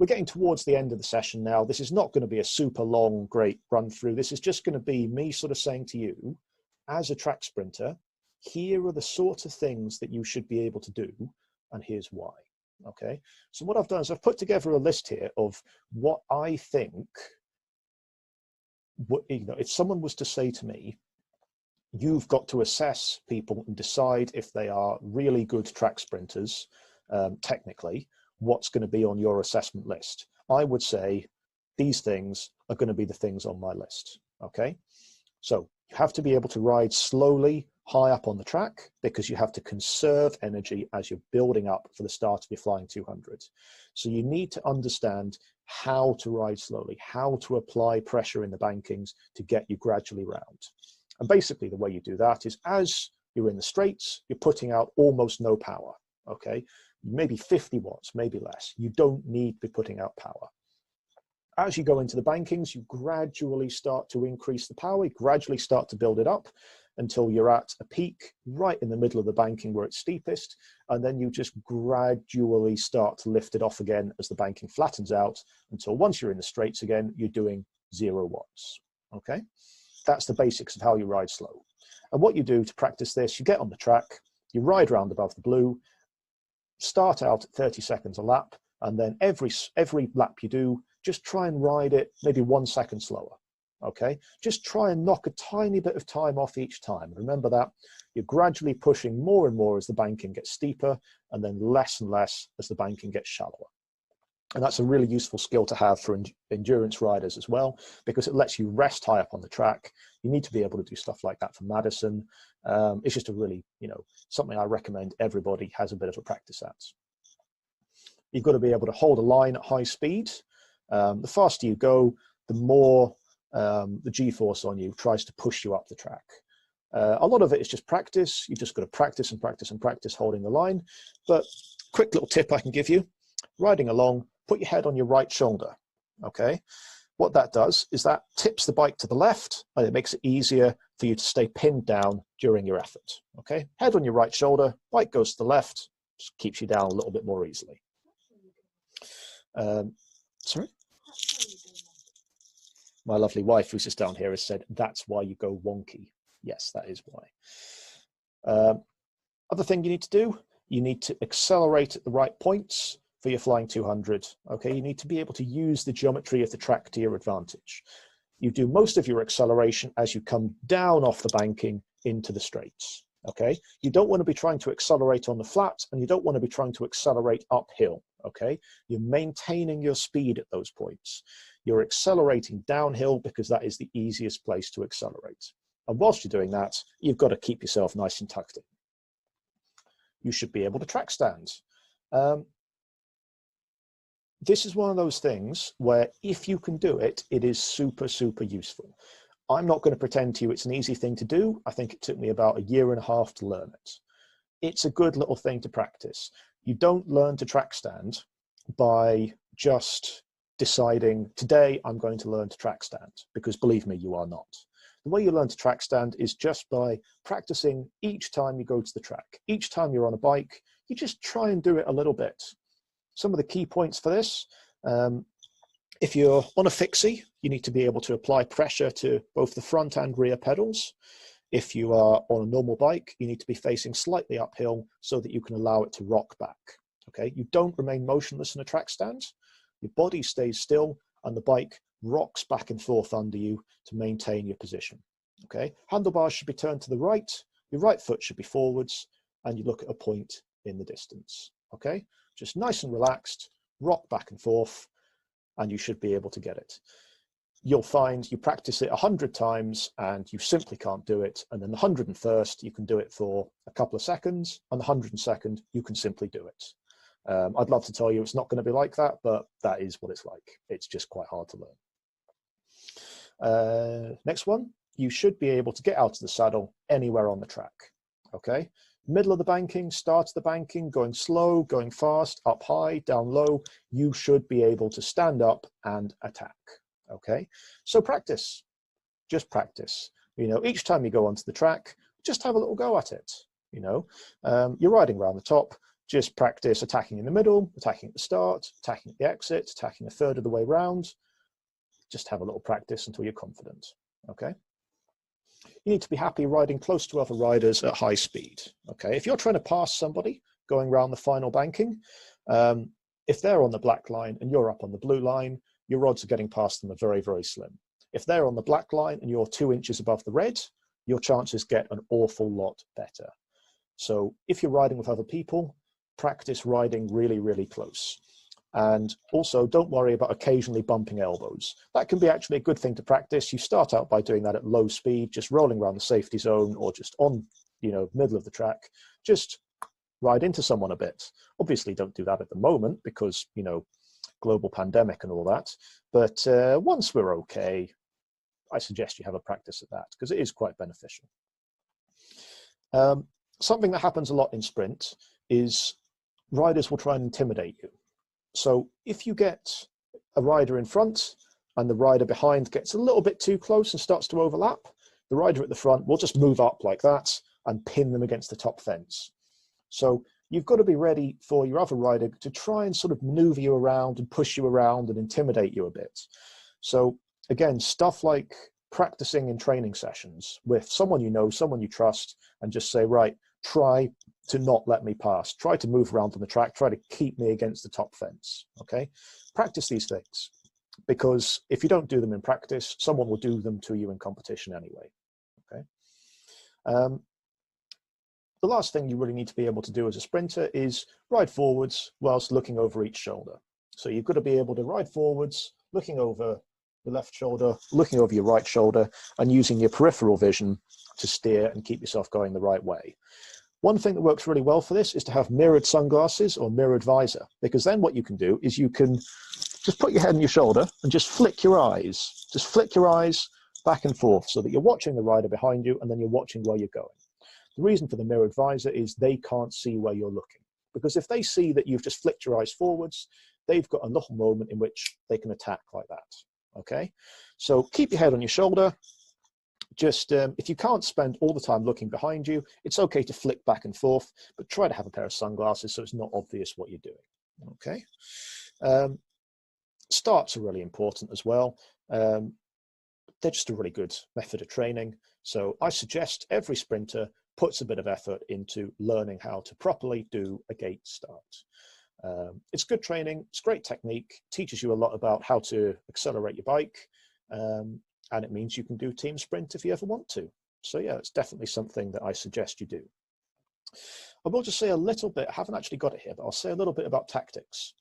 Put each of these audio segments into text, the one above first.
we're getting towards the end of the session now. This is not going to be a super long, great run through. This is just going to be me sort of saying to you, as a track sprinter, here are the sorts of things that you should be able to do, and here's why. Okay, so what I've done is I've put together a list here of what I think, if someone was to say to me, you've got to assess people and decide if they are really good track sprinters, technically, what's going to be on your assessment list. I would say these things are going to be the things on my list. Okay, so you have to be able to ride slowly high up on the track, because you have to conserve energy as you're building up for the start of your flying 200. So you need to understand how to ride slowly, how to apply pressure in the bankings to get you gradually round. And basically the way you do that is, as you're in the straights, you're putting out almost no power. Okay, maybe 50 watts, maybe less. You don't need to be putting out power. As you go into the bankings, you gradually start to increase the power, you gradually start to build it up until you're at a peak right in the middle of the banking where it's steepest, and then you just gradually start to lift it off again as the banking flattens out, until once you're in the straights again, you're doing 0 watts. Okay, that's the basics of how you ride slow. And what you do to practice this, you get on the track, you ride round above the blue, start out at 30 seconds a lap, and then every lap you do, just try and ride it maybe 1 second slower. Okay, just try and knock a tiny bit of time off each time. Remember that you're gradually pushing more and more as the banking gets steeper, and then less and less as the banking gets shallower. And that's a really useful skill to have for endurance riders as well, because it lets you rest high up on the track. You need to be able to do stuff like that for Madison. It's just a really, something I recommend everybody has a bit of a practice at. You've got to be able to hold a line at high speed. The faster you go, the more the G-force on you tries to push you up the track. A lot of it is just practice. You've just got to practice and practice and practice holding the line. But quick little tip I can give you, riding along, put your head on your right shoulder. Okay, what that does is that tips the bike to the left, and it makes it easier for you to stay pinned down during your effort. Okay, head on your right shoulder, bike goes to the left, just keeps you down a little bit more easily. Sorry? My lovely wife, who's just down here, has said, that's why you go wonky. Yes, that is why. Other thing you need to do, you need to accelerate at the right points for your flying 200. Okay, you need to be able to use the geometry of the track to your advantage. You do most of your acceleration as you come down off the banking into the straights. Okay, you don't want to be trying to accelerate on the flat, and you don't want to be trying to accelerate uphill. Okay, you're maintaining your speed at those points. You're accelerating downhill because that is the easiest place to accelerate. And whilst you're doing that, you've got to keep yourself nice and tucked in. You should be able to track stand. This is one of those things where if you can do it, it is super, super useful. I'm not going to pretend to you it's an easy thing to do. I think it took me about 1.5 years to learn it. It's a good little thing to practice. You don't learn to track stand by just deciding, today I'm going to learn to track stand, because believe me, you are not. The way you learn to track stand is just by practicing each time you go to the track. Each time you're on a bike, you just try and do it a little bit. Some of the key points for this, if you're on a fixie, you need to be able to apply pressure to both the front and rear pedals. If you are on a normal bike, you need to be facing slightly uphill so that you can allow it to rock back. Okay, you don't remain motionless in a track stand. Your body stays still and the bike rocks back and forth under you to maintain your position. Okay, handlebars should be turned to the right, your right foot should be forwards, and you look at a point in the distance. Okay, just nice and relaxed, rock back and forth, and you should be able to get it. You'll find you practice it 100 times and you simply can't do it. And then the 101st, you can do it for a couple of seconds, and the 102nd, you can simply do it. I'd love to tell you it's not going to be like that, but that is what it's like. It's just quite hard to learn. Next one, you should be able to get out of the saddle anywhere on the track. Okay, middle of the banking, start of the banking, going slow, going fast, up high, down low, you should be able to stand up and attack. Okay, so practice, just practice. Each time you go onto the track, just have a little go at it. You're riding around the top, just practice attacking in the middle, attacking at the start, attacking at the exit, attacking a third of the way round. Just have a little practice until you're confident, okay? You need to be happy riding close to other riders at high speed, okay? If you're trying to pass somebody going around the final banking, if they're on the black line and you're up on the blue line, your odds of getting past them are very, very slim. If they're on the black line and you're 2 inches above the red, your chances get an awful lot better. So if you're riding with other people, practice riding really, really close. And also don't worry about occasionally bumping elbows. That can be actually a good thing to practice. You start out by doing that at low speed, just rolling around the safety zone or just on, middle of the track. Just ride into someone a bit. Obviously don't do that at the moment because, global pandemic and all that. But once we're okay, I suggest you have a practice at that because it is quite beneficial. Something that happens a lot in sprint is riders will try and intimidate you. So if you get a rider in front and the rider behind gets a little bit too close and starts to overlap, the rider at the front will just move up like that and pin them against the top fence. So you've got to be ready for your other rider to try and sort of maneuver you around and push you around and intimidate you a bit. So again, stuff like practicing in training sessions with someone you know, someone you trust, and just say, right, try to not let me pass. Try to move around on the track. Try to keep me against the top fence, okay? Practice these things because if you don't do them in practice, someone will do them to you in competition anyway, okay? The last thing you really need to be able to do as a sprinter is ride forwards whilst looking over each shoulder. So you've got to be able to ride forwards, looking over the left shoulder, looking over your right shoulder, and using your peripheral vision to steer and keep yourself going the right way. One thing that works really well for this is to have mirrored sunglasses or mirrored visor, because then what you can do is you can just put your head on your shoulder and just flick your eyes. Just flick your eyes back and forth so that you're watching the rider behind you and then you're watching where you're going. The reason for the mirrored visor is they can't see where you're looking, because if they see that you've just flicked your eyes forwards, they've got a little moment in which they can attack like that, okay? So keep your head on your shoulder. Just if you can't spend all the time looking behind you, it's okay to flick back and forth, but try to have a pair of sunglasses so it's not obvious what you're doing, okay? Starts are really important as well. They're just a really good method of training. So I suggest every sprinter puts a bit of effort into learning how to properly do a gate start. It's good training, it's great technique, teaches you a lot about how to accelerate your bike, and it means you can do team sprint if you ever want to. So yeah, it's definitely something that I suggest you do. I will just say a little bit, I haven't actually got it here, but I'll say a little bit about tactics.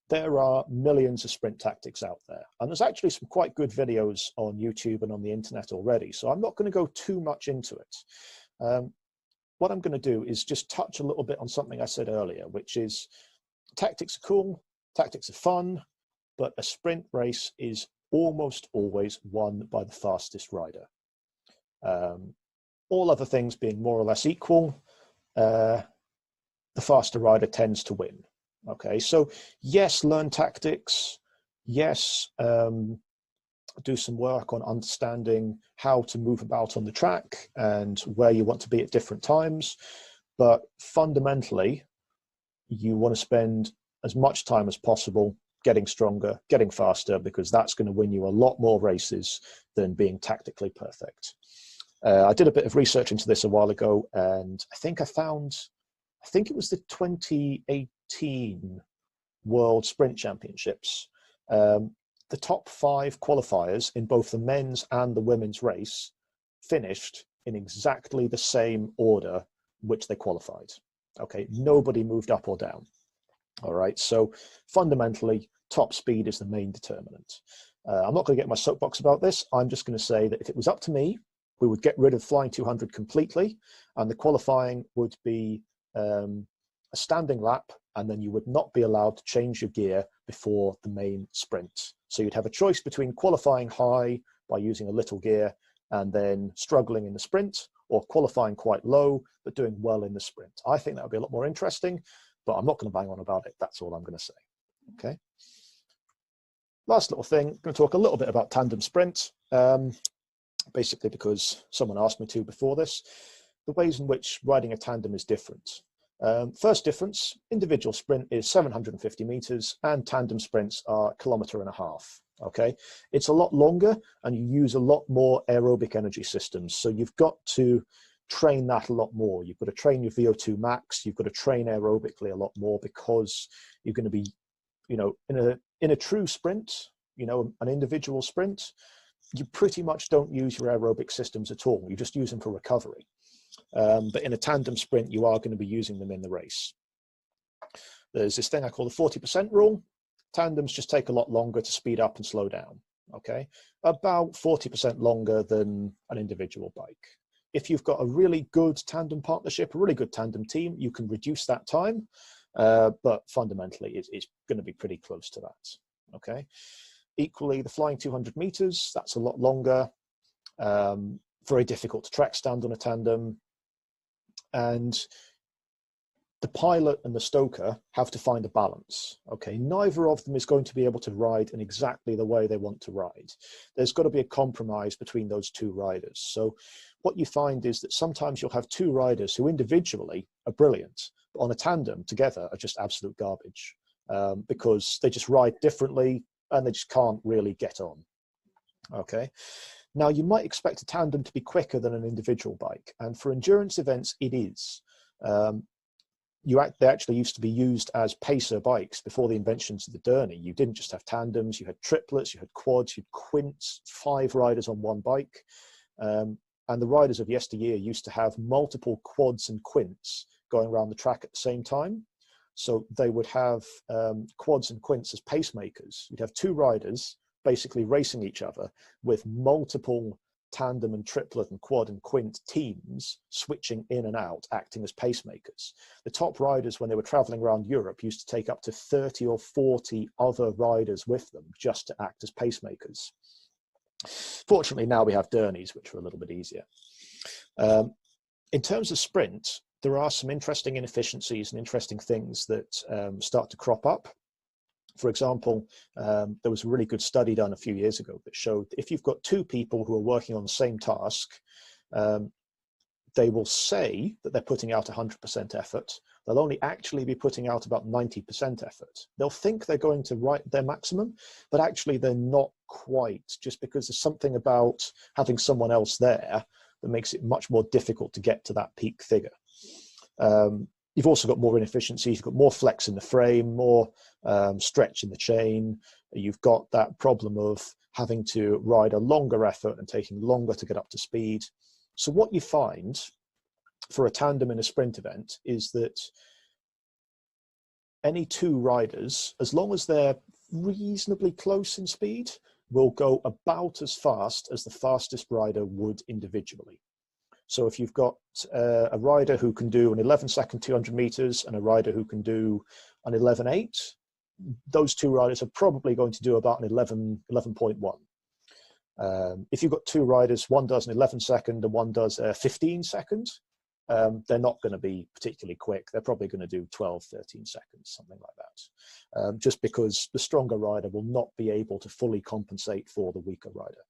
There are millions of sprint tactics out there, and there's actually some quite good videos on YouTube and on the internet already, so I'm not going to go too much into it. What I'm going to do is just touch a little bit on something I said earlier, which is tactics are cool, tactics are fun, but a sprint race is almost always won by the fastest rider. All other things being more or less equal, the faster rider tends to win. Okay, so yes, learn tactics. Yes, do some work on understanding how to move about on the track and where you want to be at different times. But fundamentally, you want to spend as much time as possible getting stronger, getting faster, because that's going to win you a lot more races than being tactically perfect. I did a bit of research into this a while ago, and I think it was the 2018 World Sprint Championships. The top 5 qualifiers in both the men's and the women's race finished in exactly the same order which they qualified. Okay, nobody moved up or down. All right, so fundamentally, top speed is the main determinant. I'm not going to get my soapbox about this. I'm just going to say that if it was up to me, we would get rid of Flying 200 completely, and the qualifying would be a standing lap, and then you would not be allowed to change your gear before the main sprint. So you'd have a choice between qualifying high by using a little gear and then struggling in the sprint, or qualifying quite low but doing well in the sprint. I think that would be a lot more interesting, but I'm not going to bang on about it. That's all I'm going to say. Okay. Last little thing, I'm going to talk a little bit about Tandem Sprint, basically because someone asked me to before this. The ways in which riding a tandem is different. First difference, individual sprint is 750 meters and tandem sprints are 1.5 kilometers. Okay, it's a lot longer and you use a lot more aerobic energy systems. So you've got to train that a lot more. You've got to train your VO2 max. You've got to train aerobically a lot more because you're going to be, in a true sprint, an individual sprint, you pretty much don't use your aerobic systems at all. You just use them for recovery. But in a tandem sprint, you are going to be using them in the race. There's this thing I call the 40% rule. Tandems just take a lot longer to speed up and slow down, okay? About 40% longer than an individual bike. If you've got a really good tandem partnership, a really good tandem team, you can reduce that time, but fundamentally it's going to be pretty close to that, okay? Equally, the flying 200 meters, that's a lot longer, very difficult to track stand on a tandem, and the pilot and the stoker have to find a balance, okay? Neither of them is going to be able to ride in exactly the way they want to ride. There's got to be a compromise between those two riders. So what you find is that sometimes you'll have two riders who individually are brilliant, but on a tandem together are just absolute garbage because they just ride differently and they just can't really get on, okay? Now, you might expect a tandem to be quicker than an individual bike, and for endurance events, it is. They actually used to be used as pacer bikes before the inventions of the Derny. You didn't just have tandems, you had triplets, you had quads, you had quints, 5 riders on one bike. And the riders of yesteryear used to have multiple quads and quints going around the track at the same time. So they would have quads and quints as pacemakers. You'd have 2 riders basically racing each other with multiple tandem and triplet and quad and quint teams switching in and out, acting as pacemakers. The top riders, when they were traveling around Europe, used to take up to 30 or 40 other riders with them just to act as pacemakers. Fortunately, now we have Dernies, which are a little bit easier. In terms of sprint, there are some interesting inefficiencies and interesting things that start to crop up. For example, there was a really good study done a few years ago that showed that if you've got 2 people who are working on the same task, they will say that they're putting out 100% effort. They'll only actually be putting out about 90% effort. They'll think they're going to write their maximum, but actually they're not quite, just because there's something about having someone else there that makes it much more difficult to get to that peak figure. You've also got more inefficiencies, you've got more flex in the frame, more stretch in the chain. You've got that problem of having to ride a longer effort and taking longer to get up to speed. So what you find for a tandem in a sprint event is that any 2 riders, as long as they're reasonably close in speed, will go about as fast as the fastest rider would individually. So if you've got a rider who can do an 11-second 200 meters and a rider who can do an 11.8, those 2 riders are probably going to do about an 11.1. If you've got 2 riders, one does an 11-second and one does a 15 second, they're not going to be particularly quick. They're probably going to do 12, 13 seconds, something like that, just because the stronger rider will not be able to fully compensate for the weaker rider.